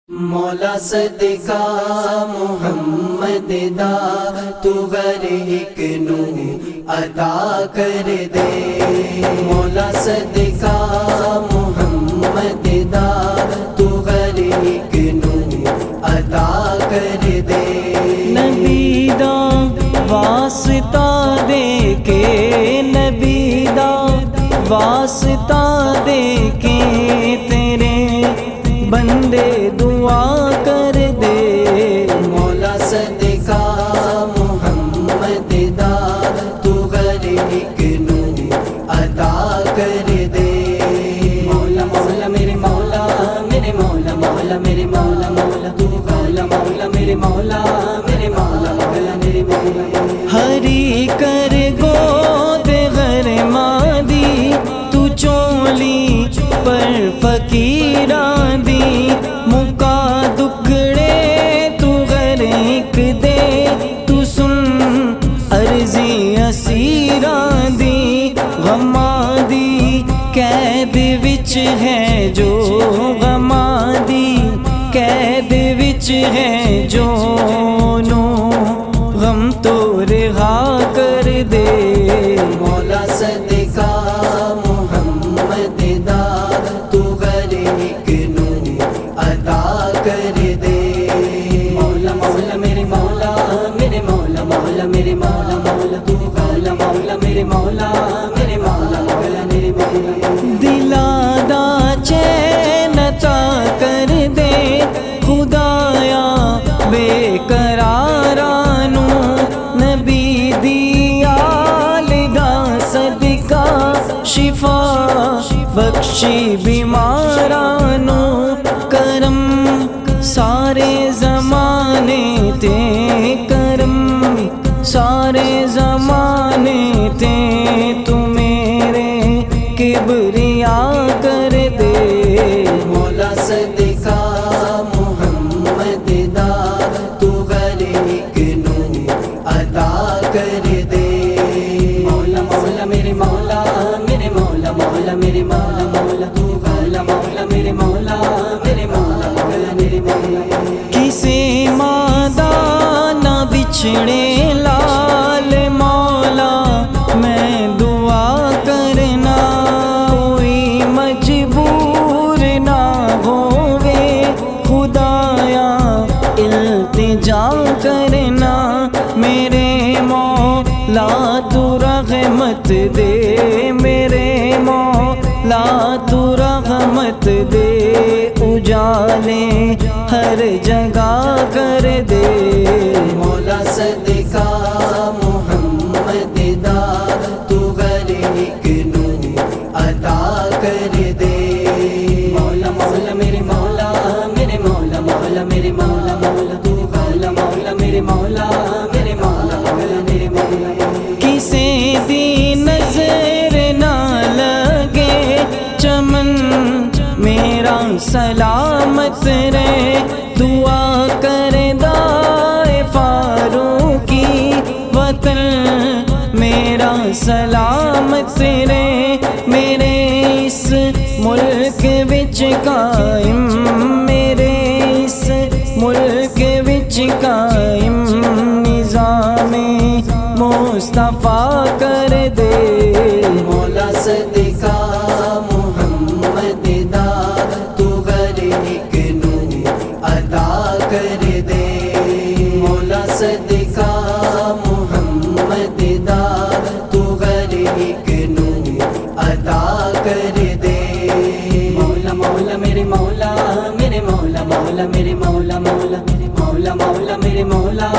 مولا صدقہ محمد دا تو ہر ایک نو عطا کر دے، مولا صدقہ محمد دا تو ہر ایک نو عطا کر دے۔ نبی دا واسطہ دے کے، نبی دا واسطہ دے کے تیرے بندے دعا کر دے، مولا صدقہ محمد دا تو ہر ایک نو عطا کر دے۔ مولا مولا میرے مولا میرے مولا مولا میرے مولا مولا تو مولا مولا میرے مولا میرے مولا مولا میرے مولا۔ ہری کر گود غر مادی تو چولی پر فقیران دی، مکا دکڑے تو غر ایک دے، تو سن عرضی اسیران دی، غماں دی قید وچ ہے جو، غماں دی قید وچ ہے جو، نو غم تو رہا کر دے، مولا صدقہ محمد دا تو ہر ایک نو عطا کر دے۔ مولا مولا میرے مولا میرے مولا مولا میرے مولا مولا تو مولا مولا میرے مولا میرے مولا مولا میرے مولا۔ دلا دا چین عطا کر دے خدایا بے قرارانو، نبی دی آل دا صدقہ شفا بخشی بیمارانو، کرم سارے زمانے تے، کرم سارے زمانے تے، تو میرے کبریا کر دے، مولا صدقہ محمد دا تو ہر ایک نو عطا کر دے۔ مولا مولا میرے مولا میرے مولا مولا میرے مولا مولا تو مولا مولا میرے مولا میرے مولا مولا میرے مولا۔ کسے مادہ نہ بچھڑے لال مولا میں دعا کرنا، کوئی مجبور نہ ہووے خدایا التجا کرنا، میرے مولا تو رحمت دے، میرے مولا تو رحمت دے، اجالے ہر جگہ کر دے، مولا صدقہ محمد دا تو ہر ایک نو عطا کر دے۔ مولا مولا میرے مولا میرے مولا مولا میرے مولا مولا تو مولا مولا میرے مولا میرے مولا مولا میرے مولا۔ کسے دی نظر نہ لگے چمن میرا سلامت رہے، دعا کر دائے فاروقی وطن میرا سلامت رہے، میرے اس ملک وچ قائم، میرے اس ملک وچ قائم نظام مصطفیٰ کر دے، مولا صدقہ محمد دا تو ہر ایک نو عطا کر دے۔ مولا صدقہ محمد دا تو ہر ایک نو عطا کر دے۔ مولا مولا میرے مولا میرے مولا مولا میرے مولا مولا مولا مولا میرے مولا